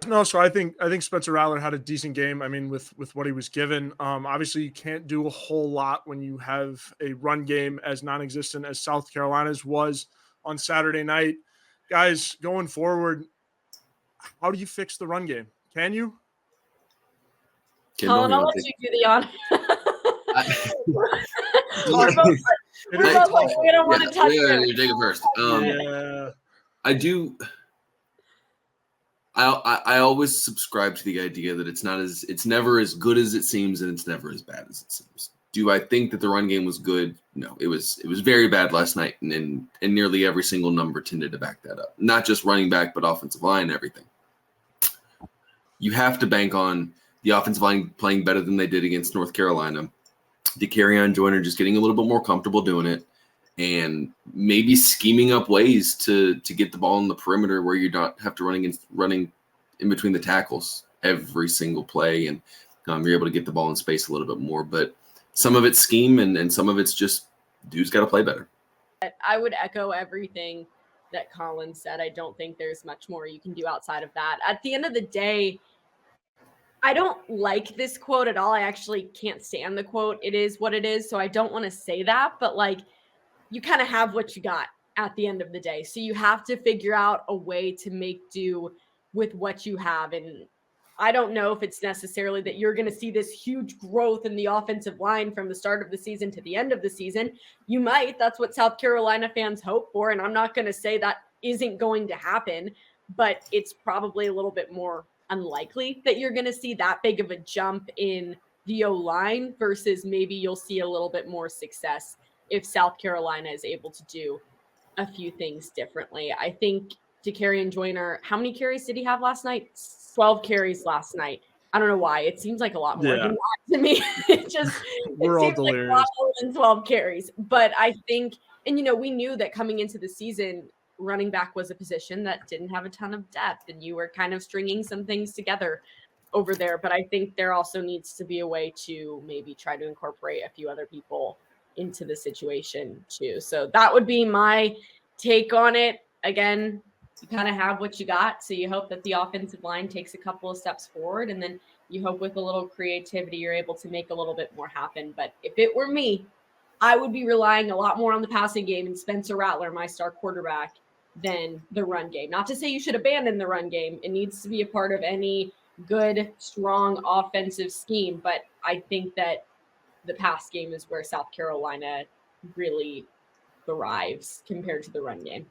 No, so I think Spencer Rattler had a decent game. I mean, with what he was given. Obviously you can't do a whole lot when you have a run game as non-existent as South Carolina's was on Saturday night. Guys, going forward, how do you fix the run game? Can you? Collyn, I'll let you do the honor. We don't want to touch it. You take it first. I do. I always subscribe to the idea that it's never as good as it seems, and it's never as bad as it seems. Do I think that the run game was good? No, it was very bad last night, and nearly every single number tended to back that up. Not just running back, but offensive line, everything. You have to bank on the offensive line playing better than they did against North Carolina. DeCarrion Joyner just getting a little bit more comfortable doing it, and maybe scheming up ways to get the ball in the perimeter where you don't have to running in between the tackles every single play, and you're able to get the ball in space a little bit more. But some of it's scheme, and some of it's just dude's got to play better. I would echo everything that Collyn said. I don't think there's much more you can do outside of that. At the end of the day, I don't like this quote at all. I actually can't stand the quote. It is what it is. So I don't want to say that, but you kind of have what you got at the end of the day. So you have to figure out a way to make do with what you have. And I don't know if it's necessarily that you're going to see this huge growth in the offensive line from the start of the season to the end of the season. You might. That's what South Carolina fans hope for. And I'm not going to say that isn't going to happen, but it's probably a little bit more unlikely that you're going to see that big of a jump in the O-line versus maybe you'll see a little bit more success if South Carolina is able to do a few things differently. I think DeCarrion Joyner, how many carries did he have last night? 12 carries last night. I don't know why. It seems like a lot more than that to me. It seems like a lot more than 12 carries. But I think, and we knew that coming into the season, running back was a position that didn't have a ton of depth, and you were kind of stringing some things together over there. But I think there also needs to be a way to maybe try to incorporate a few other people into the situation too. So that would be my take on it. Again, you kind of have what you got. So you hope that the offensive line takes a couple of steps forward, and then you hope with a little creativity, you're able to make a little bit more happen. But if it were me, I would be relying a lot more on the passing game and Spencer Rattler, my star quarterback, than the run game. Not to say you should abandon the run game. It needs to be a part of any good, strong offensive scheme. But I think that the pass game is where South Carolina really thrives compared to the run game.